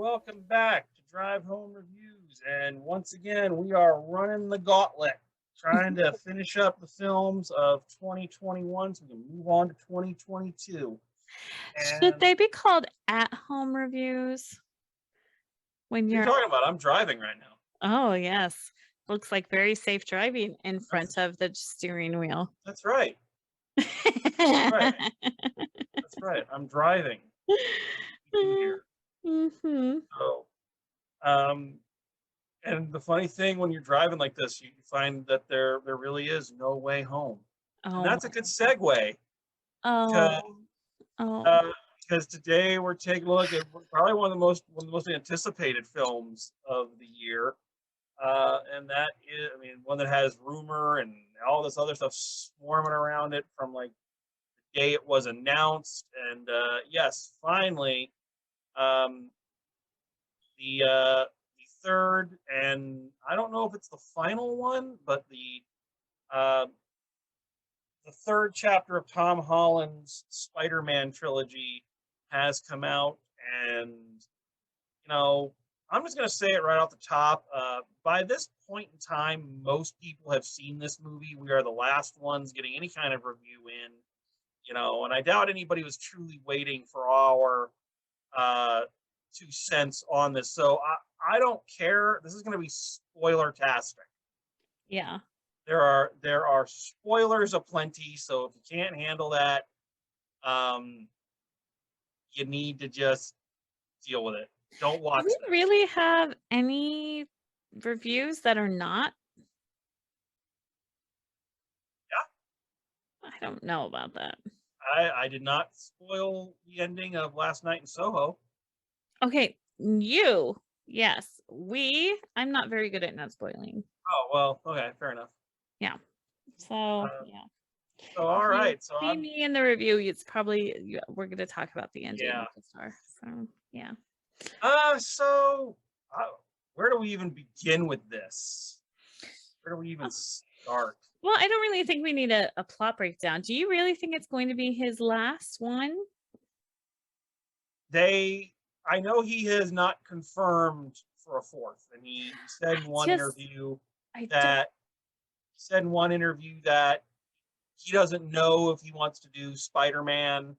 welcome back to Drive Home Reviews. And once again, we are running the gauntlet, trying to finish up the films of 2021 so we can move on to 2022. Should And they be called at-home reviews when what are you you're talking about? I'm driving right now. oh, yes. Looks like very safe driving in That's front of the steering wheel. that's right. That's right. That's right. I'm driving. We do here. Mhm. So, um, and the funny thing when you're driving like this, you find that there really is no way home. And Oh that's a good segue because oh, oh, Uh, because today we're taking a look at probably one of the most anticipated films of the year, and that is, I mean, one that has rumor and all this other stuff swarming around it from like the day it was announced. And yes, finally, um, the third, and I don't know if it's the final one, but uh, the third chapter of Tom Holland's Spider-Man trilogy has come out, and you know, I'm just gonna say it right off the top. By this point in time, most people have seen this movie. We are the last ones getting any kind of review in, and I doubt anybody was truly waiting for our uh, 2 cents on this. So I don't care. This is gonna be spoiler-tastic. yeah. There are spoilers aplenty, so if you can't handle that, um, you need to just deal with it. Don't Do watch we this. really have any reviews that are not? Yeah, I don't know about that. I did not spoil the ending of Last Night in Soho. Okay, you. Yes. I'm not very good at not spoiling. Oh well, okay, fair enough. Yeah. So, Uh, yeah. so If all you right, so see I'm me in the review, it's probably we're gonna talk about the ending yeah. of the star. So yeah. So uh, where do we even begin with this? Where do we even Oh, start? well, I don't really think we need a plot breakdown. Do you really think it's going to be his last one? They, I know he has not confirmed for a fourth, and he said I in one just interview I don't that he doesn't know if he wants to do Spider-Man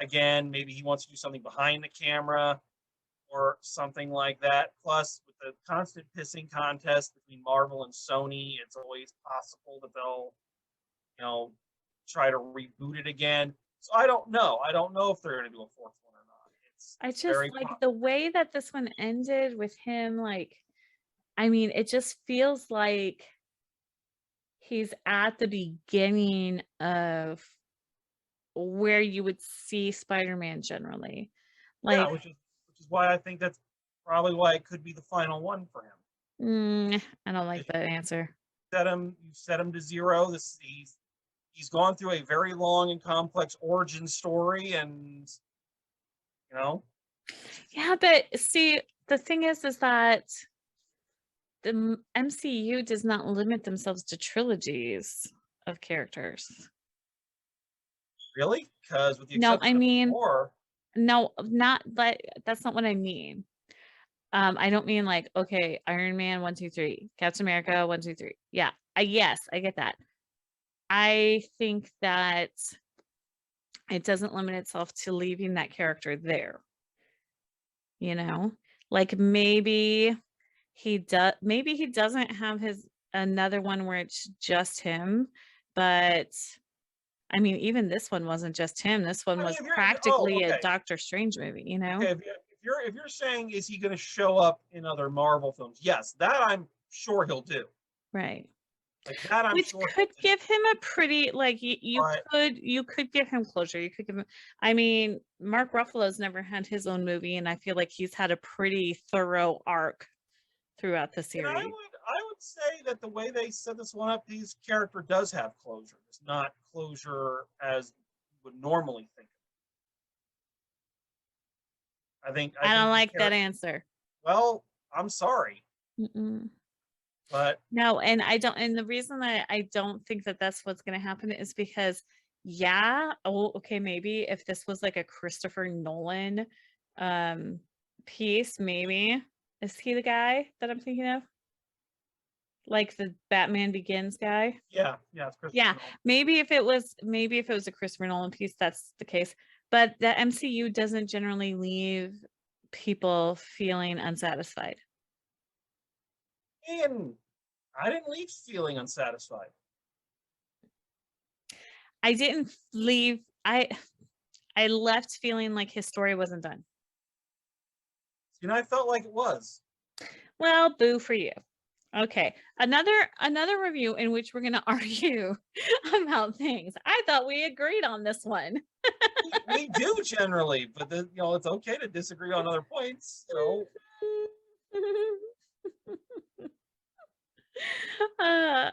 again. Maybe he wants to do something behind the camera or something like that. Plus, with the constant pissing contest between Marvel and Sony, it's always possible that they'll, you know, try to reboot it again. So I don't know. I don't know if they're going to do a fourth one or not. I It's just very like possible. the way that this one ended with him, like, I mean, it just feels like he's at the beginning of where you would see Spider-Man generally. Yeah, Like, which is why I think that's probably why it could be the final one for him. I don't like that answer. You set him to zero. He's gone through a very long and complex origin story, and you know, Yeah, but see, the thing is that the MCU does not limit themselves to trilogies of characters. really, because with the No, I exception of mean, Thor, no, not that. That's not what I mean. I don't mean like, okay, Iron Man 1, 2, 3, Captain America 1, 2, 3. Yeah, yes, I get that. I think that it doesn't limit itself to leaving that character there. You know, like maybe he doesn't have his another one where it's just him, but I mean, even this one wasn't just him. This one I mean, was oh, practically a okay, Doctor Strange movie, you know? okay, if you're saying is he going to show up in other Marvel films? Yes, that I'm sure he'll do. Right. Like that, I'm Which sure could he'll do. give him a pretty like But you could give him closure. You could give him I mean, Mark Ruffalo's never had his own movie, and I feel like he's had a pretty thorough arc throughout the and series. I would say that the way they set this one up, his character does have closure. It's not closure as you would normally think. I I don't think the like that character. answer. Well, I'm sorry, Mm-mm. but No, and I don't and the reason that I don't think that that's what's gonna happen is because, yeah, oh, okay, maybe if this was like a Christopher Nolan, um, piece, maybe. Is he the guy that I'm thinking of? Like the Batman Begins guy? Yeah, it's Christopher Yeah, Nolan. maybe if it was a Christopher Nolan piece, that's the case. But the MCU doesn't generally leave people feeling unsatisfied. And I didn't leave feeling unsatisfied. I didn't leave I left feeling like his story wasn't done. I felt like it was. Well, boo for you. Okay. Another review in which we're gonna argue about things. I thought we agreed on this one. We do generally, but it's okay to disagree on other points. Uh,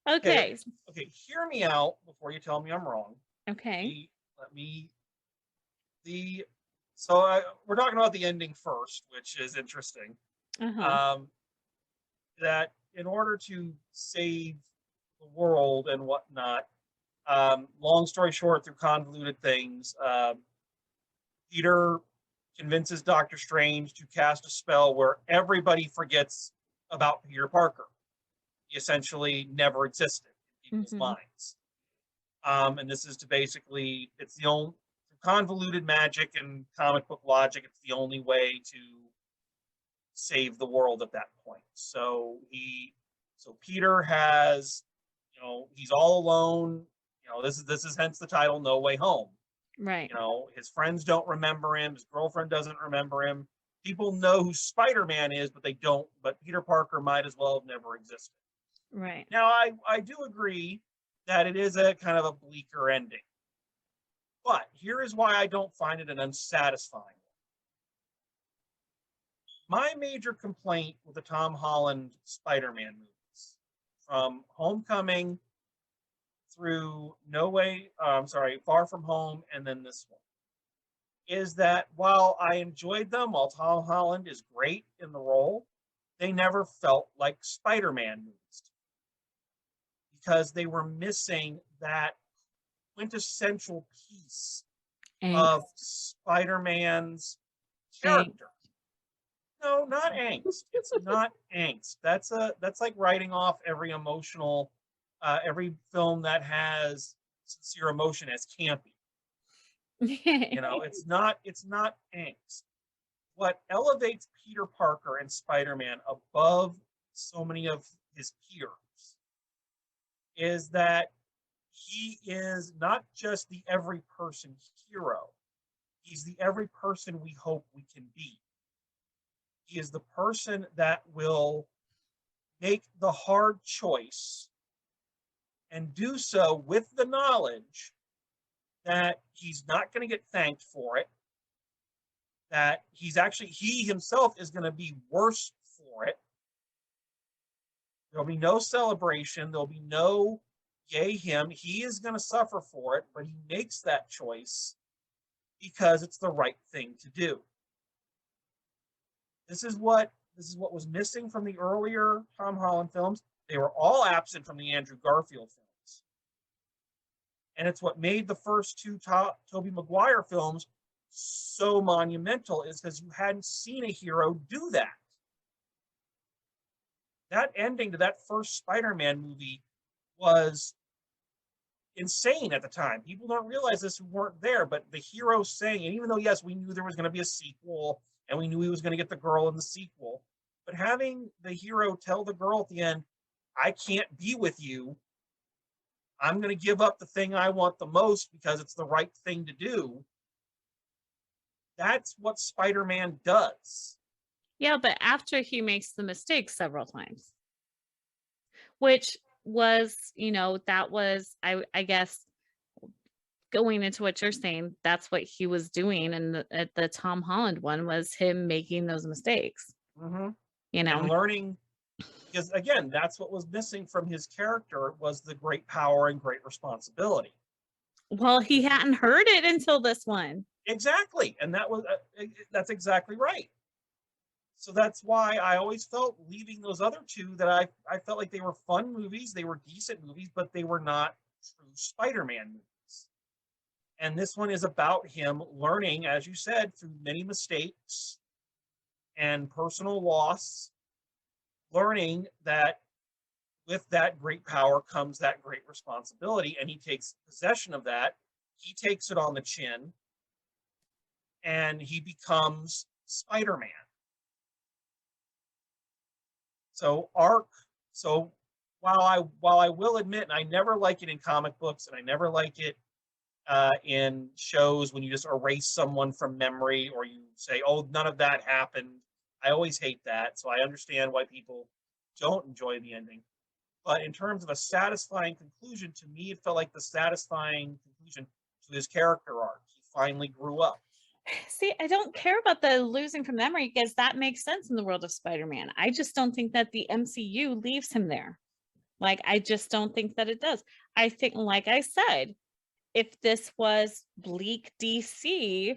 Okay, okay. okay, hear me out before you tell me I'm wrong. Okay. Let me the so we're talking about the ending first, which is interesting. Uh-huh. Um, that in order to save the world and whatnot, long story short, through convoluted things, Peter convinces Doctor Strange to cast a spell where everybody forgets about Peter Parker. He essentially never existed in people's Mhm. minds. And this is to basically, it's the only, convoluted magic and comic book logic, it's the only way to save the world at that point. So Peter has, he's all alone. This is hence the title No Way Home. Right. His friends don't remember him. His girlfriend doesn't remember him. People know who Spider-Man is, but they don't. But Peter Parker might as well have never existed. Right. Now, I do agree that it is a kind of a bleaker ending. But here is why I don't find it an unsatisfying one. My major complaint with the Tom Holland Spider-Man movies, from Homecoming through Far From Home, and then this one, is that while I enjoyed them, while Tom Holland is great in the role, they never felt like Spider-Man movies because they were missing that quintessential piece of Angst. Spider-Man's Angst. character. No, not angst. It's not angst. That's like writing off every film that has sincere emotion as campy. It's not angst. What elevates Peter Parker and Spider-Man above so many of his peers is that he is not just the every person hero. He's the every person we hope we can be. He is the person that will make the hard choice and do so with the knowledge that he's not going to get thanked for it, that he himself is going to be worse for it. There'll be no celebration. There'll be no yay him. He is going to suffer for it, but he makes that choice because it's the right thing to do. This is what was missing from the earlier Tom Holland films. They were all absent from the Andrew Garfield films. And it's what made the first two Tobey Maguire films so monumental, is because you hadn't seen a hero do that. That ending to that first Spider-Man movie was insane at the time. People don't realize this who weren't there, but the hero saying, and even though, yes, we knew there was going to be a sequel and we knew he was going to get the girl in the sequel, but having the hero tell the girl at the end, I can't be with you. I'm going to give up the thing I want the most because it's the right thing to do. That's what Spider-Man does. Yeah, but after he makes the mistake several times, which was, that was, I guess, going into what you're saying, that's what he was doing. And the Tom Holland one was him making those mistakes, Mm-hmm. you And know? learning, because again, that's what was missing from his character, was the great power and great responsibility. Well, he hadn't heard it until this one. Exactly. And that's exactly right. So that's why I always felt leaving those other two that I felt like they were fun movies, they were decent movies, but they were not true Spider-Man movies. And this one is about him learning, as you said, through many mistakes, and personal loss, learning that with that great power comes that great responsibility, and he takes possession of that. He takes it on the chin, and he becomes Spider-Man. So while I will admit, and I never like it in comic books, and I never like it in shows when you just erase someone from memory, or you say, "Oh, none of that happened." I always hate that, so I understand why people don't enjoy the ending. But in terms of a satisfying conclusion, to me, it felt like the satisfying conclusion to his character arc. He finally grew up. See, I don't care about the losing from memory because that makes sense in the world of Spider-Man. I just don't think that the MCU leaves him there. Like, I just don't think that it does. I think, like I said, if this was bleak DC,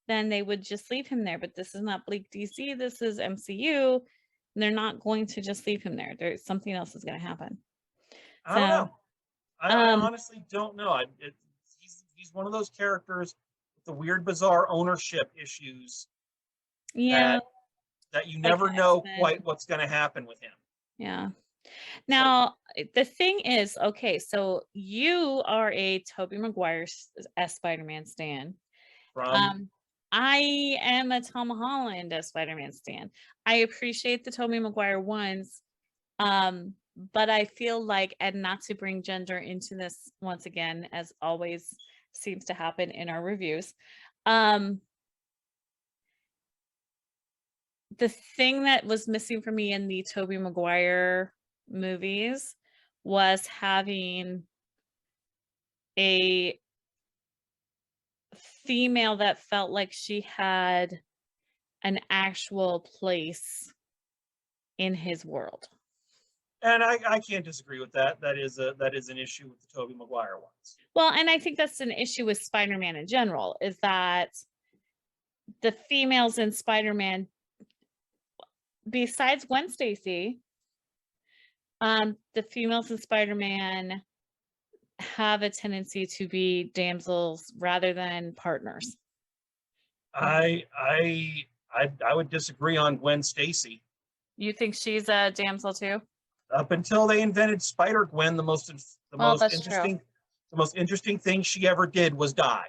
then they would just leave him there. But this is not bleak DC. This is MCU. And they're not going to just leave him there. There's something else is going to happen. I don't know. I um, honestly don't know. He's one of those characters with the weird, bizarre ownership issues yeah, that you like never know X-Men. quite what's going to happen with him. Yeah. Now, the thing is, okay, so you are a Tobey Maguire as Spider-Man stan. From I am a Tom Holland as Spider-Man stan. I appreciate the Tobey Maguire ones, but I feel like, and not to bring gender into this once again, as always seems to happen in our reviews, the thing that was missing for me in the Tobey Maguire movies was having a female that felt like she had an actual place in his world. and I can't disagree with that. That is an issue with the Tobey Maguire ones. Well, and I think that's an issue with Spider-Man in general, is that the females in Spider-Man, besides Gwen Stacy, the females in Spider-Man have a tendency to be damsels rather than partners. I would disagree on Gwen Stacy. You think she's a damsel too? Up until they invented Spider-Gwen, the most That's true. interesting thing she ever did was die.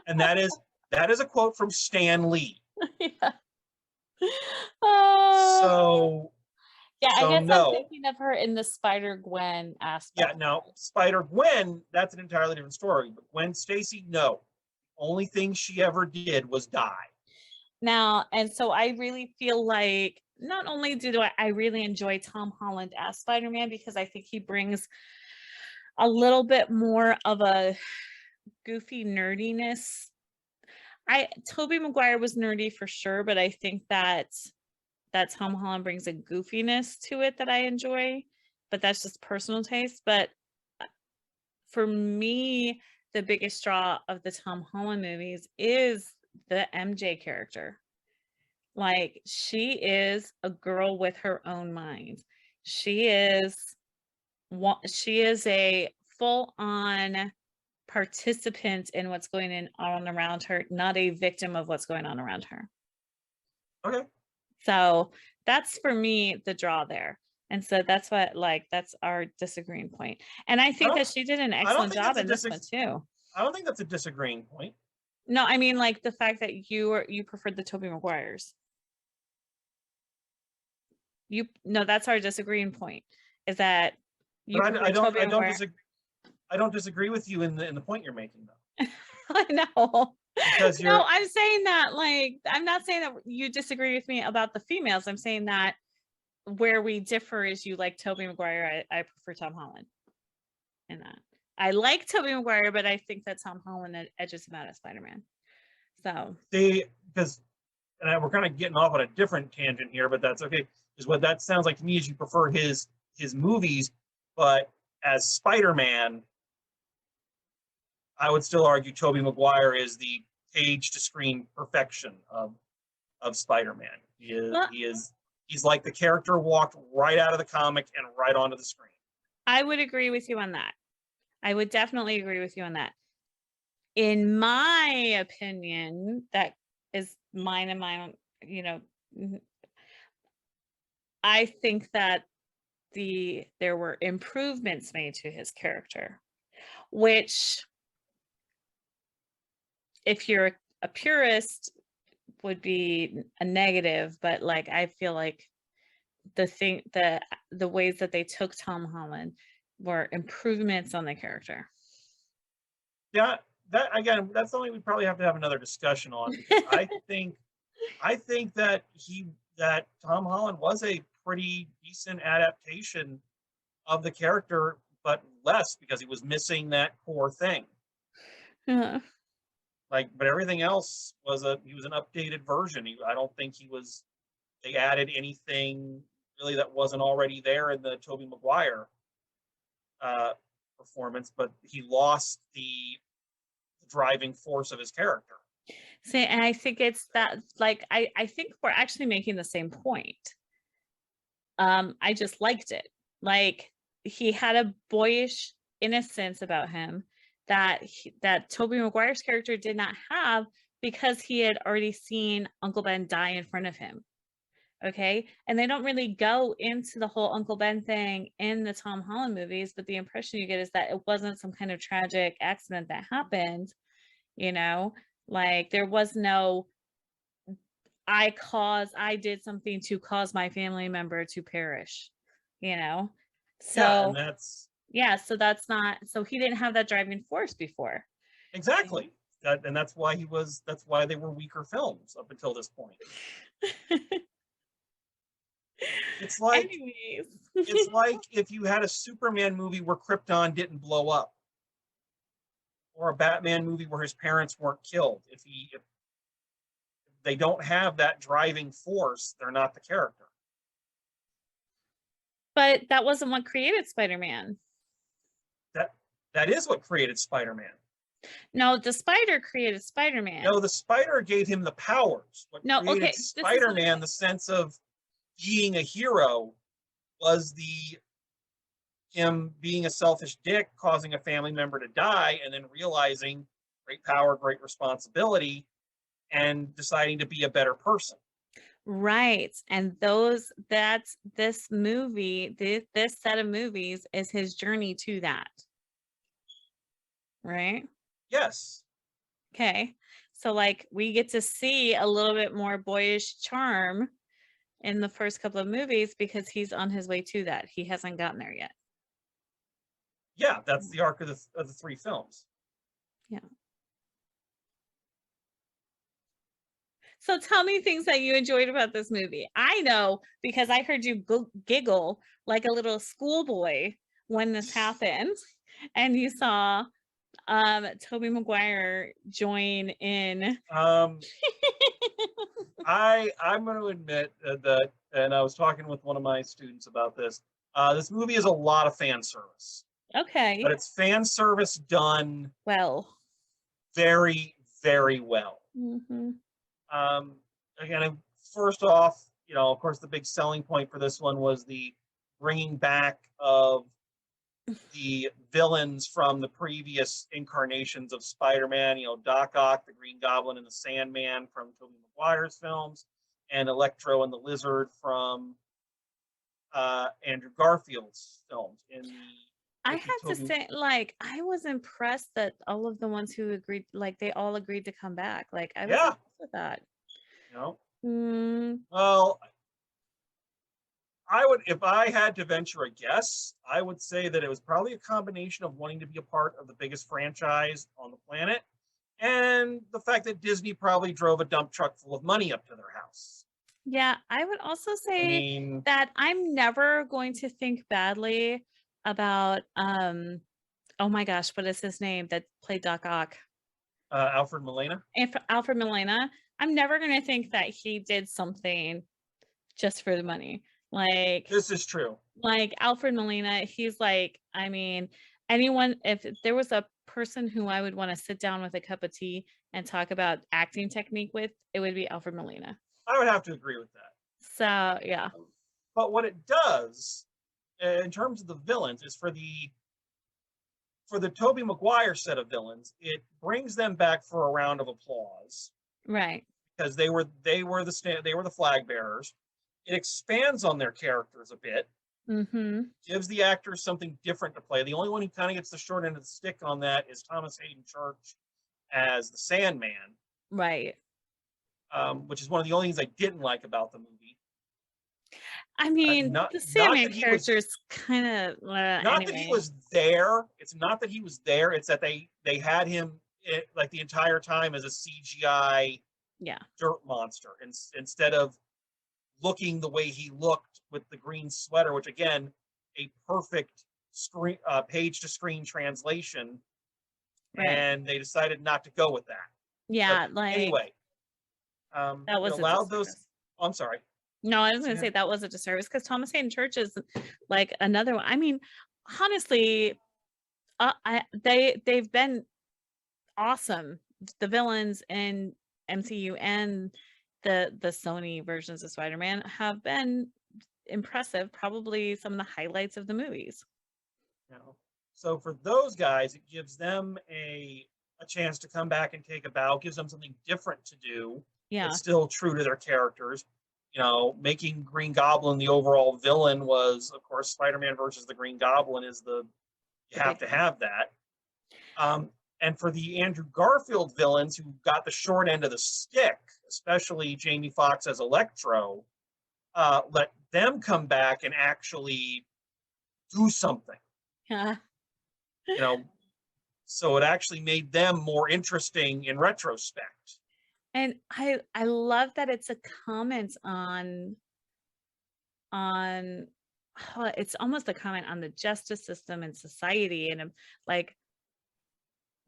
And that is a quote from Stan Lee. Yeah. So yeah, I guess no. I'm thinking of her in the Spider-Gwen aspect. Yeah, now Spider-Gwen, that's an entirely different story. But Gwen Stacy, no. Only thing she ever did was die. Now, and so I really feel like not only do I really enjoy Tom Holland as Spider-Man, because I think he brings a little bit more of a goofy nerdiness. Tobey Maguire was nerdy for sure, but I think that Tom Holland brings a goofiness to it that I enjoy, but that's just personal taste. But for me, the biggest draw of the Tom Holland movies is the MJ character. Like, she is a girl with her own mind. She is a full-on participant in what's going on around her, not a victim of what's going on around her. Okay. So that's, for me, the draw there. And so that's our disagreeing point. And I think that she did an excellent job in this one too. I don't think that's a disagreeing point. No, I mean, like, the fact that you preferred the Tobey Maguires. No, that's our disagreeing point. Is that you? But I don't disagree with you in the point you're making, though. I know. Because no, I'm saying that, like, I'm not saying that you disagree with me about the females. I'm saying that where we differ is you like Tobey Maguire. I prefer Tom Holland in that. I like Tobey Maguire, but I think that Tom Holland edges him out as Spider-Man. So because we're kind of getting off on a different tangent here, but that's okay. Because what that sounds like to me is you prefer his movies, but as Spider-Man, I would still argue Tobey Maguire is the page to screen perfection of Spider-Man. He's like the character walked right out of the comic and right onto the screen. I would agree with you on that. I would definitely agree with you on that. In my opinion, that is mine, you know, I think that there were improvements made to his character, which if you're a purist would be a negative, but like I feel like the ways that they took Tom Holland were improvements on the character. Yeah, that again, that's something we probably have to have another discussion on because I think that Tom Holland was a pretty decent adaptation of the character, but less because he was missing that core thing. Yeah. Like, but everything else he was an updated version. I don't think they added anything really that wasn't already there in the Tobey Maguire uh, performance, but he lost the driving force of his character. See, and I think it's that like I think we're actually making the same point. I just liked it. Like he had a boyish innocence about him that Tobey Maguire's character did not have because he had already seen Uncle Ben die in front of him. Okay. And they don't really go into the whole Uncle Ben thing in the Tom Holland movies, but the impression you get is that it wasn't some kind of tragic accident that happened, you know, like there was no I did something to cause my family member to perish, you know? Yeah, and So, that's yeah, so that's not so he didn't have that driving force before. exactly and that's why they were weaker films up until this point. It's like Anyways. it's like if you had a Superman movie where Krypton didn't blow up, or a Batman movie where his parents weren't killed. If they don't have that driving force, they're not the character. But that wasn't what created Spider-Man. That is what created Spider-Man. No, the spider created Spider-Man. No, the spider gave him the powers. What No, created okay, this is what Spider-Man, the sense of being a hero, was the him being a selfish dick, causing a family member to die, and then realizing great power, great responsibility, and deciding to be a better person. right. And that's this movie, this set of movies is his journey to that. Right? Yes. Okay. So like we get to see a little bit more boyish charm in the first couple of movies because he's on his way to that. He hasn't gotten there yet. Yeah, that's the arc of the three films. Yeah. So tell me things that you enjoyed about this movie. I know because I heard you giggle like a little schoolboy when this happened and you saw Tobey Maguire join in. I'm going to admit that, and I was talking with one of my students about this. This movie is a lot of fan service, Okay. but it's fan service done Well. very, very well. Mm-hmm. Again, first off, of course, the big selling point for this one was the bringing back of the villains from the previous incarnations of Spider-Man, Doc Ock, the Green Goblin, and the Sandman from Tobey Maguire's films, and Electro and the Lizard from Andrew Garfield's films. I have to say, like, I was impressed that all of the ones who agreed, like, they all agreed to come back. Like, I was impressed with that. Well, I would, if I had to venture a guess, I would say that it was probably a combination of wanting to be a part of the biggest franchise on the planet and the fact that Disney probably drove a dump truck full of money up to their house. Yeah, I would also say that I'm never going to think badly about, oh my gosh, what is his name that played Doc Ock? Alfred Molina. Alfred Molina. I'm never going to think that he did something just for the money. Like, this is true. Like Alfred Molina, he's like, I mean, if there was a person who I would want to sit down with a cup of tea and talk about acting technique with, it would be Alfred Molina. I would have to agree with that. So, yeah. But what it does, in terms of the villains, is for the Tobey Maguire set of villains, it brings them back for a round of applause. Right. because they were the flag bearers. It expands on their characters a bit, Mm-hmm. gives the actors something different to play. The only one who kind of gets the short end of the stick on that is Thomas Hayden Church as the Sandman, Right. which is one of the only things I didn't like about the movie. I mean, Not the not Sandman that he was character is kind of not that he anyway. was there. It's not that he was there. It's that they had him like the entire time as a CGI Yeah. dirt monster, instead of looking the way he looked with the green sweater, which again, a perfect screen page to screen translation, Right. and they decided not to go with that. But Yeah, like anyway, that it was a allowed those. disservice. Oh, I'm sorry. No, I was Say gonna say again? that was a disservice because Thomas Hayden Church is like another one. I mean, honestly, they've been awesome. The villains in MCU and the Sony versions of Spider-Man have been impressive. Probably some of the highlights of the movies. You know, so for those guys, it gives them a chance to come back and take a bow. Gives them something different to do Yeah, that's still true to their characters. You know, making Green Goblin the overall villain was, of course, Spider-Man versus the Green Goblin is you the have big to one. have that. And for the Andrew Garfield villains who got the short end of the stick, especially Jamie Foxx as Electro, let them come back and actually do something. Yeah. You know, so it actually made them more interesting in retrospect. And I love that it's a comment on it's almost a comment on the justice system and society and like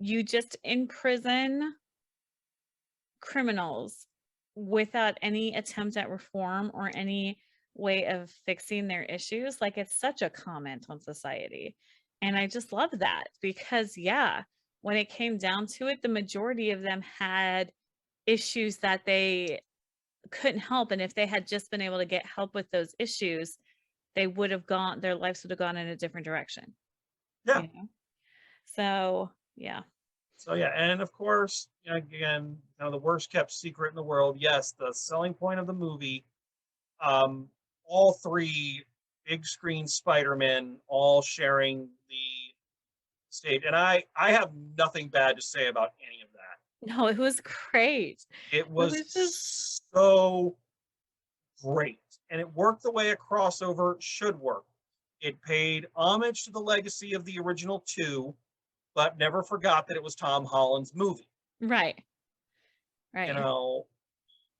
you just imprison criminals without any attempt at reform or any way of fixing their issues. Like it's such a comment on society. And I just love that because yeah, when it came down to it, the majority of them had issues that they couldn't help. And if they had just been able to get help with those issues, they would have gone, their lives would have gone in a different direction, Yeah. you know? So yeah. So yeah, and of course, again, the worst kept secret in the world. Yes, the selling point of the movie. Um, all three big screen Spider-Men all sharing the stage, and I have nothing bad to say about any of that. No, it was great. It It was was just so great, and it worked the way a crossover should work. It paid homage to the legacy of the original two, but never forgot that it was Tom Holland's movie. right. You Right. know,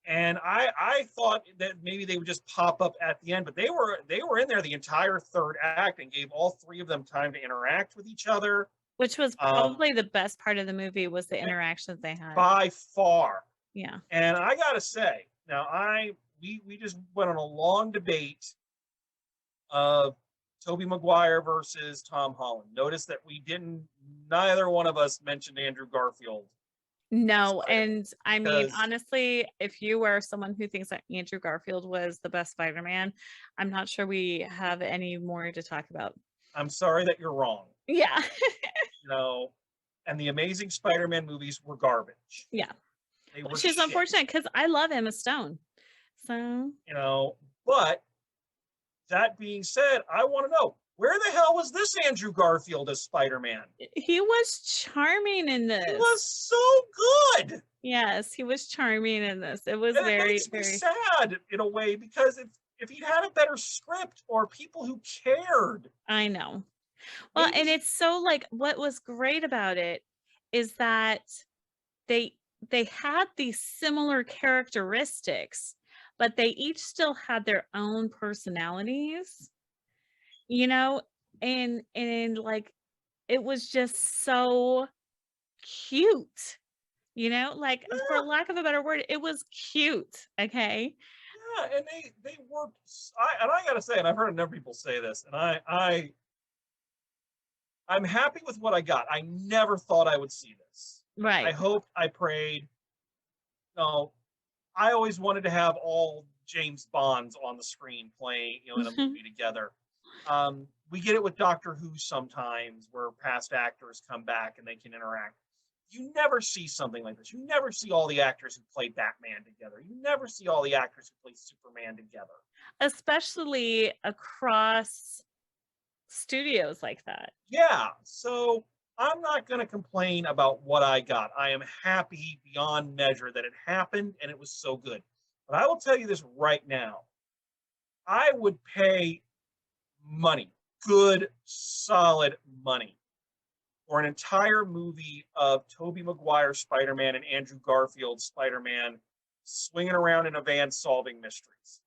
and I thought that maybe they would just pop up at the end, but they were in there the entire third act and gave all three of them time to interact with each other. Which was Um, probably the best part of the movie was the interactions they had. by far. Yeah. And I gotta say, now we just went on a long debate of Tobey Maguire versus Tom Holland. Notice that neither one of us mentioned Andrew Garfield No, Spider-Man and I mean, because honestly, if you were someone who thinks that Andrew Garfield was the best Spider-Man, I'm not sure we have any more to talk about. I'm sorry that you're wrong. Yeah. You know, and the Amazing Spider-Man movies were garbage. Yeah. They were Which is shit. unfortunate because I love Emma Stone. So You know, but that being said, I want to know where the hell was this Andrew Garfield as Spider-Man? he was charming in He this. was so good. Yes, he was charming in this. It was And it very, makes me very sad in a way because if he'd had a better script or people who cared, I know. Well, and maybe it's so like what was great about it is that they they had these similar characteristics, but they each still had their own personalities, you know, and like it was just so cute, you know, like for yeah, lack of a better word, it was cute. Okay. yeah, and they worked. I gotta say, and I've heard a number of people say this, and I'm happy with what I got. I never thought I would see this. I Right. hoped, I prayed. No, I always wanted to have all James Bonds on the screen playing, in a movie together. We get it with Doctor Who sometimes, where past actors come back and they can interact. You never see something like this. You never see all the actors who play Batman together. You never see all the actors who play Superman together. Especially across studios like that. Yeah, so I'm not going to complain about what I got. I am happy beyond measure that it happened and it was so good. But I will tell you this right now. I would pay money, good, solid money, for an entire movie of Tobey Maguire Spider-Man and Andrew Garfield Spider-Man swinging around in a van solving mysteries.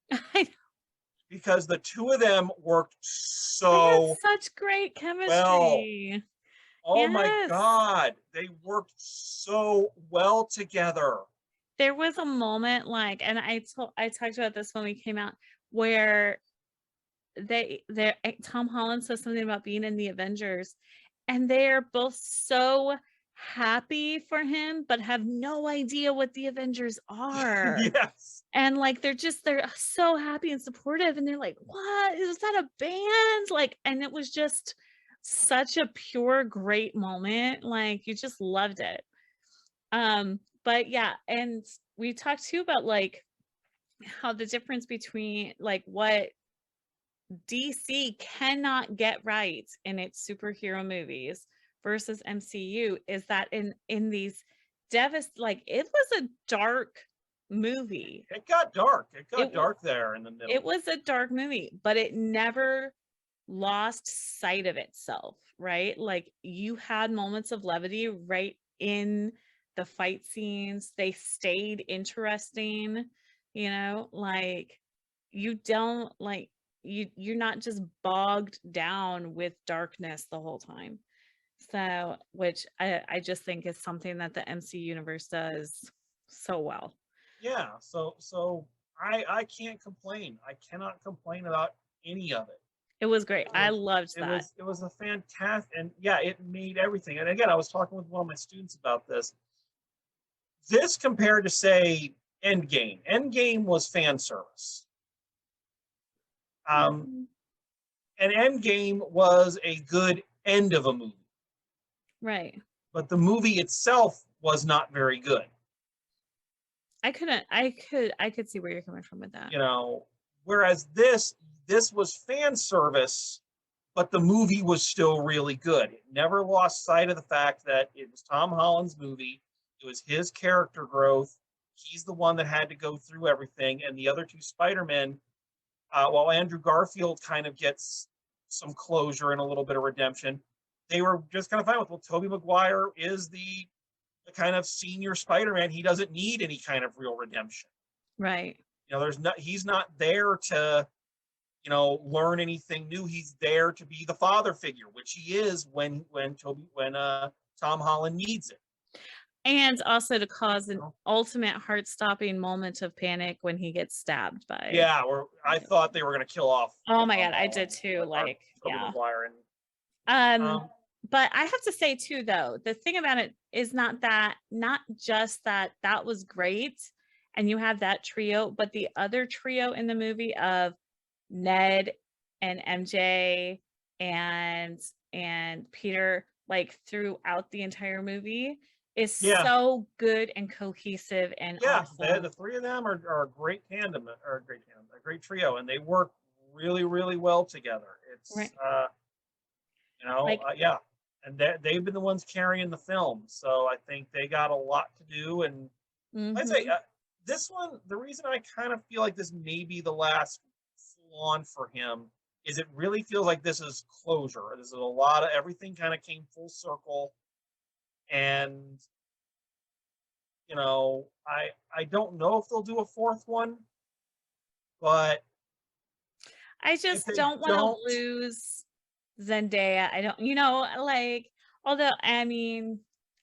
Because the two of them worked They had so such great well. chemistry. Oh my Yes. God, they worked so well together. There was a moment and I talked about this when we came out, where Tom Holland says something about being in the Avengers, and they're both so happy for him, but have no idea what the Avengers are. Yes. And they're so happy and supportive, and they're like, "What? Is that a band?" And it was just such a pure, great moment. You just loved it. But yeah, and we talked too about how the difference between what DC cannot get right in its superhero movies versus MCU is that in these it was a dark movie. It got dark. It got It was dark there in the middle. it was a dark movie, but it never lost sight of itself, right? You had moments of levity right in the fight scenes. They stayed interesting, you know, you don't you're not just bogged down with darkness the whole time. So, which I just think is something that the MC universe does so well. Yeah, so I can't complain. I cannot complain about any of it. It was great. I was loved that. it was a fantastic, and yeah, it made everything. And again, I was talking with one of my students about this. This compared to say Endgame. Endgame was fan service. Mhm. And Endgame was a good end of a movie, Right. but the movie itself was not very good. I could see where you're coming from with that. You know, whereas this was fan service, but the movie was still really good. It never lost sight of the fact that it was Tom Holland's movie. It was his character growth. He's the one that had to go through everything, and the other two Spider-Men, while Andrew Garfield kind of gets some closure and a little bit of redemption, they were just kind of fine with, well, Tobey Maguire is the kind of senior Spider-Man. He doesn't need any kind of real redemption. Right. You know, he's not there to, you know, learn anything new. He's there to be the father figure, which he is when Tom Holland needs it. And also to cause an ultimate heart-stopping moment of panic when he gets stabbed by. Yeah, or I thought they were going to kill off. Oh my God, I did too. Tobey Yeah. Maguire But I have to say too, though, the thing about it is not just that was great, and you have that trio, but the other trio in the movie of Ned and MJ and Peter, throughout the entire movie, is so good and cohesive and awesome. The three of them are a great tandem, a great trio, and they work really, really well together. It's right. You know, yeah, and they've been the ones carrying the film, so I think they got a lot to do. And I'd say this one, the reason I kind of feel like this may be the last full on for him is it really feels like this is closure. This is a lot of everything kind of came full circle, and you know, I don't know if they'll do a fourth one, but I just don't want to lose Zendaya. I don't, although I mean,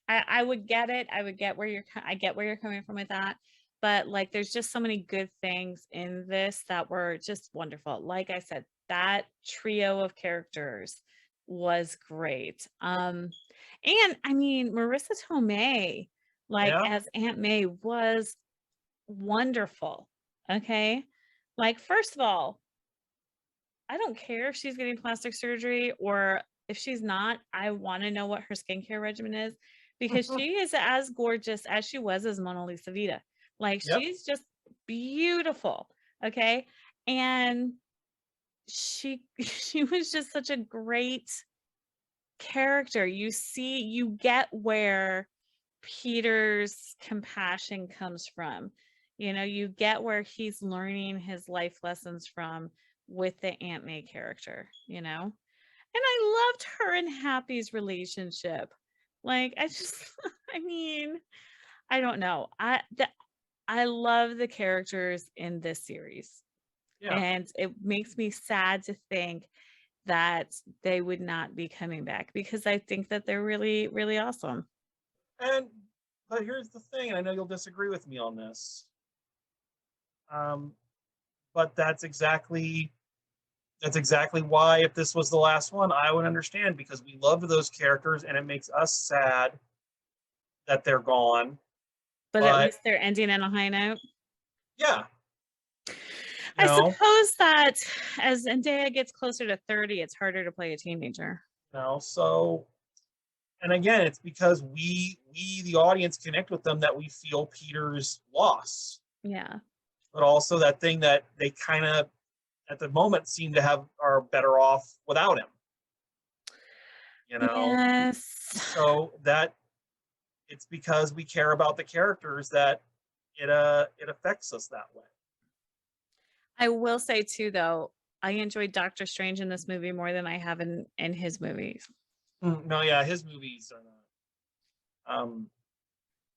I would get it. I get where you're coming from with that. But there's just so many good things in this that were just wonderful. Like I said, that trio of characters was great. And I mean, Marissa Tomei, as Aunt May, was wonderful. Okay. First of all, I don't care if she's getting plastic surgery or if she's not. I want to know what her skincare regimen is, because she is as gorgeous as she was as Mona Lisa Vita. Like, Yep. she's just beautiful, okay? And she she was just such a great character. You get where Peter's compassion comes from. You know, you get where he's learning his life lessons from with the Aunt May character, you know? And I loved her and Happy's relationship. Like, I just I mean, I don't know. I love the characters in this series. Yeah. And it makes me sad to think that they would not be coming back because I think that they're really, really awesome. And but here's the thing, and I know you'll disagree with me on this. Um, but that's exactly why if this was the last one, I would understand because we loved those characters and it makes us sad that they're gone. But at But least they're ending on a high note. yeah, you I know, suppose that as Zendaya gets closer to 30, it's harder to play a teenager. so and again, it's because we the audience connect with them that we feel Peter's loss, Yeah. but also that thing that they kind of at the moment seem to have are better off without him, you know. Yes. So that it's because we care about the characters that it affects us that way. I will say too, though, I enjoyed Doctor Strange in this movie more than I have in his movies. No, yeah, his movies are not.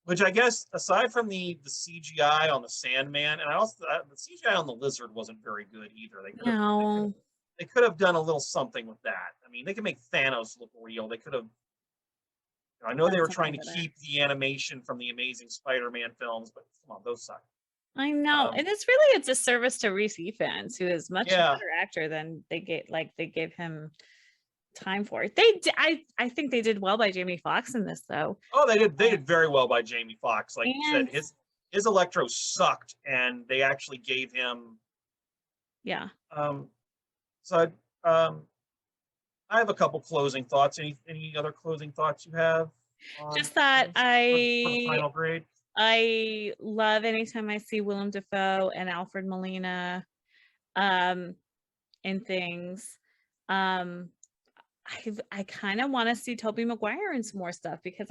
Which I guess aside from the CGI on the Sandman, and I also the CGI on the Lizard wasn't very good either. No. They could have done a little something with that. I mean, they could make Thanos look real. They could have. I know they Done were something trying to better. keep the animation from the Amazing Spider-Man films, but come on, those suck. I know, and it's really a disservice to Reese Ifans, who is much Yeah. better actor than they gave him time for. I think they did well by Jamie Foxx in this, though. Oh, they did very well by Jamie Foxx. Like you said, And his Electro sucked, and they actually gave him. yeah, So I have a couple closing thoughts. Any other closing thoughts you have just that for the final grade? I love anytime I see Willem Dafoe and Alfred Molina in things. Um, I kind of want to see Tobey Maguire in some more stuff because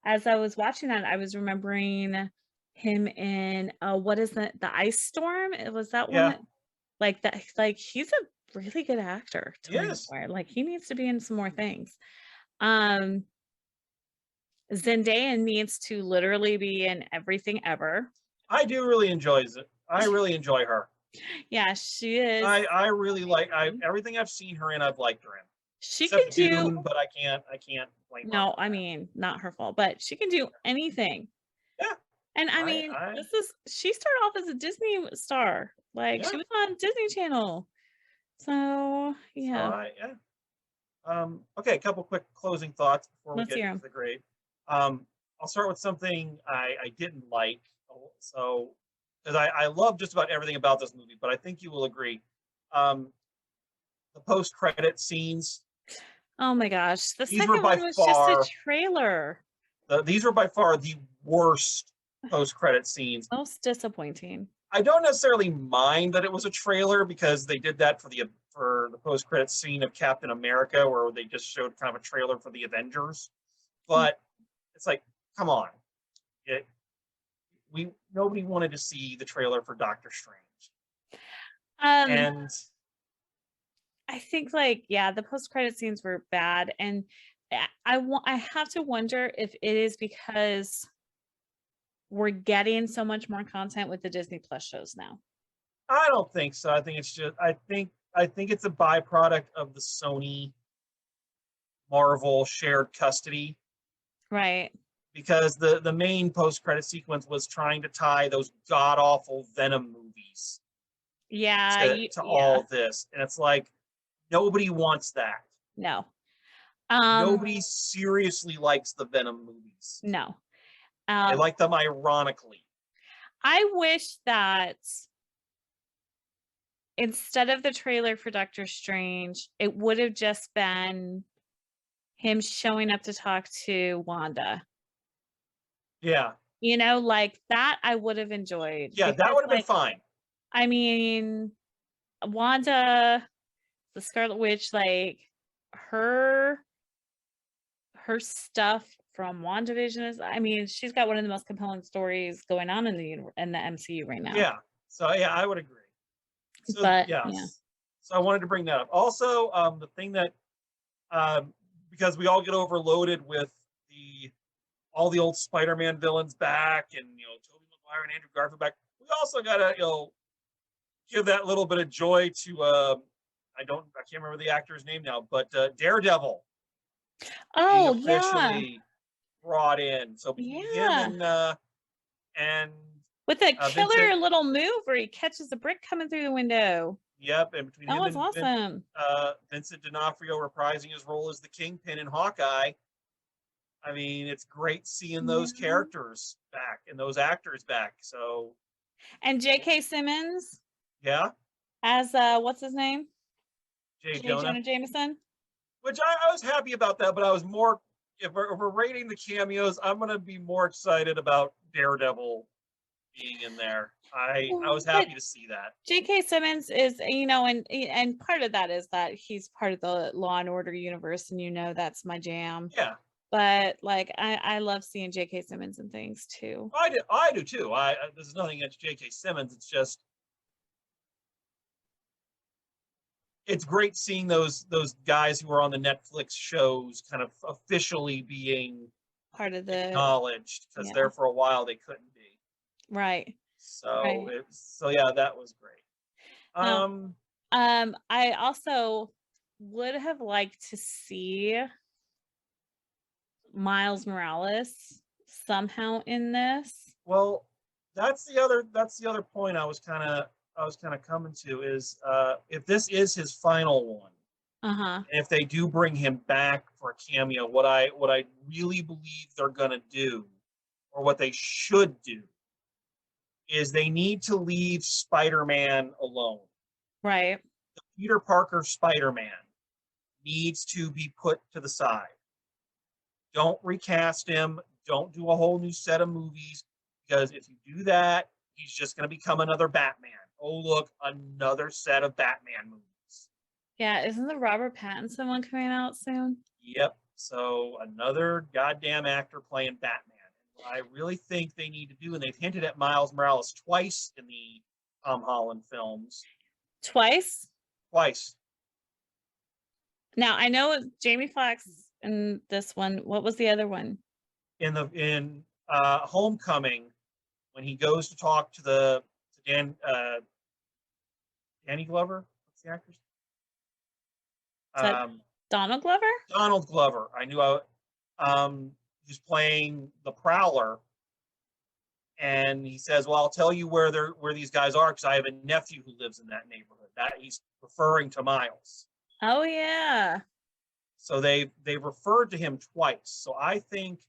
as I was watching that, I was remembering him in what is the Ice Storm? It was that one Yeah. that like that like he's a really good actor, Tobey Yes. Maguire. Like he needs to be in some more things. Um Zendaya needs to literally be in everything ever. I do really enjoy it. I really enjoy her. Yeah, she is. I really like everything I've seen her in. I've liked her in, She can except do Dune, but I can't blame her. no, I mean, not her fault, but she can do anything. Yeah. And I mean, she started off as a Disney star. Like she Yeah. was on Disney Channel. So, yeah. Yeah. Okay, a couple quick closing thoughts before we Let's get hear into 'em. the grade. I'll start with something I didn't like. So, because I love just about everything about this movie, but I think you will agree. Um, the post-credit scenes. Oh my gosh. The These were second by one was just a far trailer. these were by far the worst post-credit scenes. Most disappointing. I don't necessarily mind that it was a trailer because they did that for the post-credit scene of Captain America, where they just showed kind of a trailer for the Avengers. But it's like, come on, nobody wanted to see the trailer for Doctor Strange, and I think like yeah, the post-credit scenes were bad, and I have to wonder if it is because we're getting so much more content with the Disney Plus shows now. I don't think so. I think it's just I think it's a byproduct of the Sony Marvel shared custody. Right. Because the main post-credit sequence was trying to tie those god-awful Venom movies to all this. And it's like, nobody wants that. No. Nobody seriously likes the Venom movies. No. They like them ironically. I wish that instead of the trailer for Doctor Strange, it would have just been him showing up to talk to Wanda Yeah. You know, like that I would have enjoyed Yeah, that because, would have been like, fine. I mean, Wanda, the Scarlet Witch, like her her stuff from WandaVision is, I mean, she's got one of the most compelling stories going on in the MCU right now. Yeah. So yeah, I would agree. So But yeah. yes. So I wanted to bring that up. Also, the thing that um, because we all get overloaded with the all the old Spider-Man villains back, and Tobey Maguire and Andrew Garfield back. We also gotta give that little bit of joy to I can't remember the actor's name now, but Daredevil being Oh, yeah. officially brought in. So between him Yeah. and With a Vincent, killer little move where he catches a brick coming through the window. yep, and between That him was and awesome. Vincent D'Onofrio reprising his role as the Kingpin in Hawkeye. I mean, it's great seeing those Yeah. characters back and those actors back. So And J.K. Simmons yeah, as, what's his name? Jay J. Jonah, Jonah Jameson. which I was happy about that, but I was more if we're rating the cameos, I'm gonna be more excited about Daredevil being in there. I was But happy to see that. J.K. Simmons is, and part of that is that he's part of the Law and Order universe, and that's my jam. Yeah, But like, I love seeing J.K. Simmons and things too. I do too. There's nothing against J.K. Simmons. It's just it's great seeing those guys who are on the Netflix shows kind of officially being Part of the acknowledged because Yeah, there for a while they couldn't be. right, So right. yeah, that was great. Now, Um, I also would have liked to see Miles Morales somehow in this. well, that's the other point I was kind of coming to is if this is his final one, Uh-huh. and if they do bring him back for a cameo, what I really believe they're gonna do, or what they should do, is they need to leave Spider-Man alone. Right. Peter Parker Spider-Man needs to be put to the side. Don't recast him. Don't do a whole new set of movies, because if you do that, he's just going to become another Batman. Oh, look, another set of Batman movies. Yeah, isn't the Robert Pattinson one coming out soon? Yep. So another goddamn actor playing Batman. What I really think they need to do, and they've hinted at Miles Morales twice in the Tom Holland films. Twice? Twice. Now, I know Jamie Foxx in this one. What was the other one? In Homecoming, when he goes to talk to Danny Glover. What's the actor's? Is that Donald Glover? Donald Glover. I knew I. He's playing the Prowler, and he says, "Well, I'll tell you where these guys are because I have a nephew who lives in that neighborhood." That he's referring to Miles. Oh, yeah. So they referred to him twice. So I think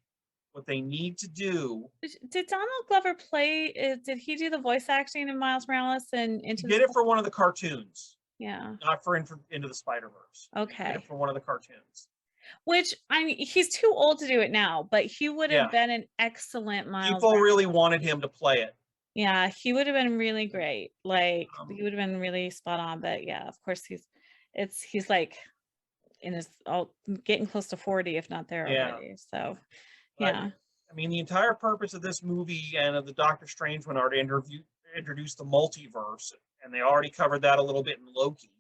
what they need to do. Did Donald Glover play? Did he do the voice acting in Miles Morales and He Into the did it for one of the cartoons, Yeah. not for Into the Spider-Verse. He did Okay. it for one of the cartoons. Which, I mean, he's too old to do it now, but he would have Yeah, been an excellent Miles people Morales. really wanted him to play it. Yeah, he would have been really great. Like, he would have been really spot on. But yeah, of course, he's like getting close to 40, if not there Yeah, already. So but yeah, I mean, the entire purpose of this movie and of the Doctor Strange one are to introduce the multiverse, and they already covered that a little bit in Loki.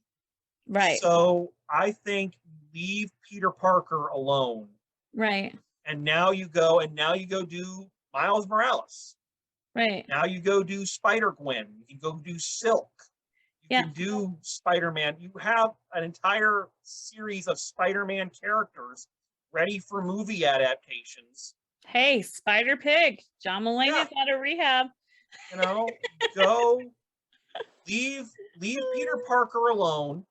right, So I think leave Peter Parker alone, right, and now you go do Miles Morales. right. Now you go do Spider-Gwen. You can go do Silk. You Yeah. can do Spider-Man. You have an entire series of Spider-Man characters ready for movie adaptations. Hey, Spider Pig. John Yeah, Mulaney's out of rehab. go leave Peter Parker alone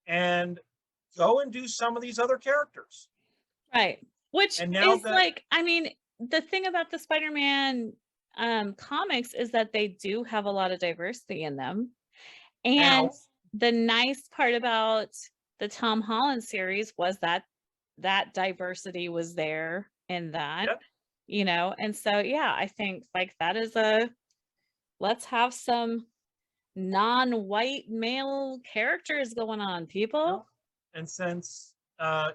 and go and do some of these other characters. Right. Which And now is that like, I mean, the thing about the Spider-Man comics is that they do have a lot of diversity in them. And now, the nice part about the Tom Holland series was that that diversity was there in that. yep, you know? And so, yeah, I think like that is let's have some non-white male characters going on, You people. know? And since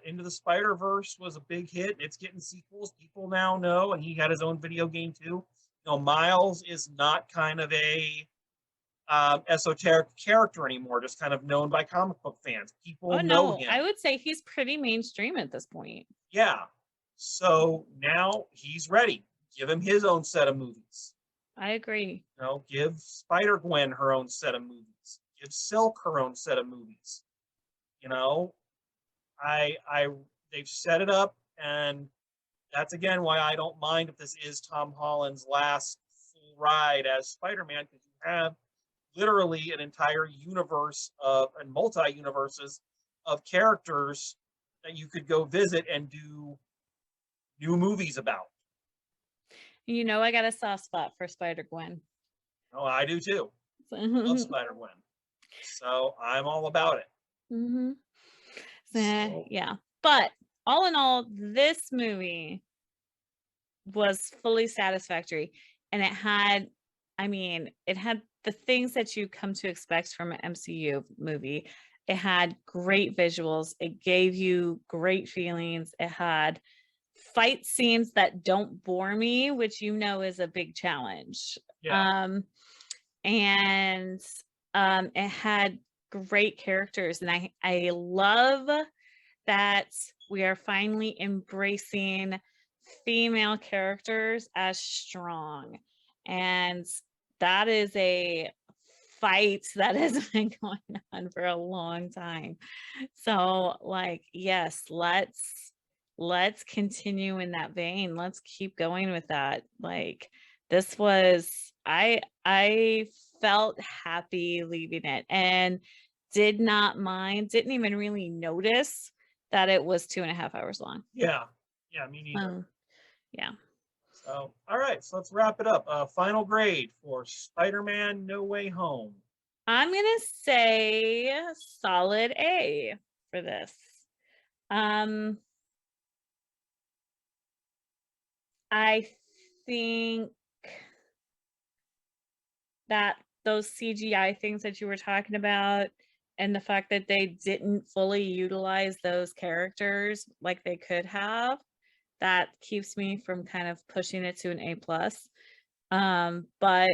Into the Spider-Verse was a big hit, it's getting sequels. People now know, and he had his own video game too. You know, Miles is not kind of a esoteric character anymore, just kind of known by comic book fans. People Oh know no, I him. would say he's pretty mainstream at this point. Yeah. So now he's ready. Give him his own set of movies. I agree. You know, give Spider-Gwen her own set of movies. Give Silk her own set of movies. You know, I they've set it up, and that's again why I don't mind if this is Tom Holland's last full ride as Spider-Man, because you have literally an entire universe of and multi-universes of characters that you could go visit and do new movies about. You know, I got a soft spot for Spider-Gwen. Oh, I do too. Love Spider-Gwen. So I'm all about it. Mm-hmm. So Yeah. But all in all, this movie was fully satisfactory. And it had, I mean, it had the things that you come to expect from an MCU movie. It had great visuals. It gave you great feelings. It had fight scenes that don't bore me, which you know is a big challenge. yeah. And it had great characters, and I love that we are finally embracing female characters as strong, and that is a fight that has been going on for a long time. So like, yes, let's continue in that vein. Let's keep going with that. Like this was I felt happy leaving it and did not mind, didn't even really notice that it was 2.5 hours long. Yeah. Yeah, me neither. Um, yeah. So, all right, so let's wrap it up. Final grade for Spider-Man No Way Home. I'm gonna say solid A for this. Um, I think that those CGI things that you were talking about and the fact that they didn't fully utilize those characters like they could have, that keeps me from kind of pushing it to an A plus. But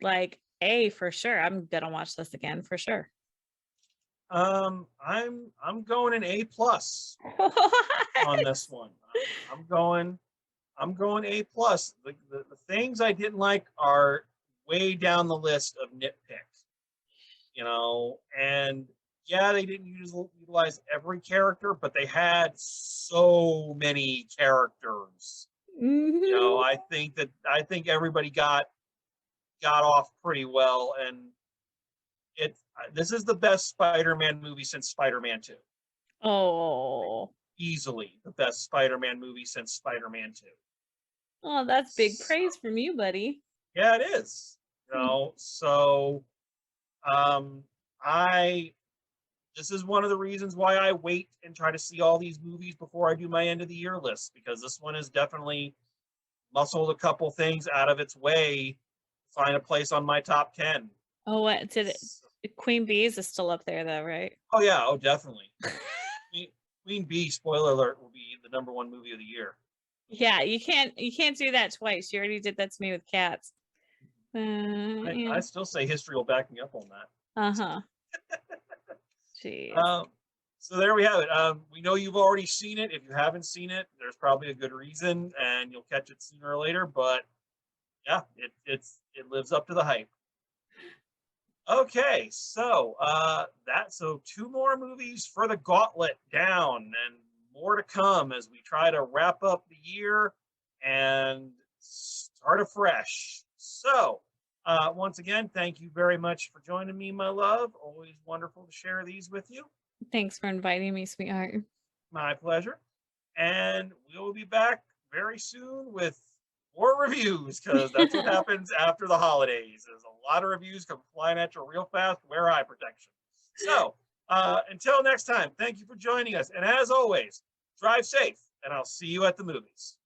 like A for sure. I'm gonna watch this again for sure. I'm going an A plus on this one. I'm going I'm going A plus. The things I didn't like are way down the list of nitpick. You know, and yeah, they didn't utilize every character, but they had so many characters. You know, Mhm. I think everybody got off pretty well, and it this is the best Spider-Man movie since Spider-Man 2. Oh, Easily the best Spider-Man movie since Spider-Man 2. oh, that's big So, praise from you, buddy. yeah, it is. You Hmm. know, so um I this is one of the reasons why I wait and try to see all these movies before I do my end of the year list, because this one is definitely muscled a couple things out of its way to find a place on my top 10. Oh, what did it? So, Queen Bees is still up there though, right? oh yeah, oh definitely. Queen, Queen Bee, spoiler alert, will be the #1 movie of the year. Yeah, you can't do that twice. You already did that to me with cats. I Yeah. still say history will back me up on that. Uh-huh. Jeez. Um, so there we have it. We know you've already seen it. If you haven't seen it, there's probably a good reason, and you'll catch it sooner or later. But yeah, it lives up to the hype. Okay, so so two more movies for the gauntlet down, and more to come as we try to wrap up the year and start afresh. So once again, thank you very much for joining me, my love. Always wonderful to share these with you. Thanks for inviting me, sweetheart. My pleasure. And we'll be back very soon with more reviews, because that's what happens after the holidays. There's a lot of reviews come flying at you real fast. Wear eye protection. So until next time, thank you for joining us. And as always, drive safe, and I'll see you at the movies.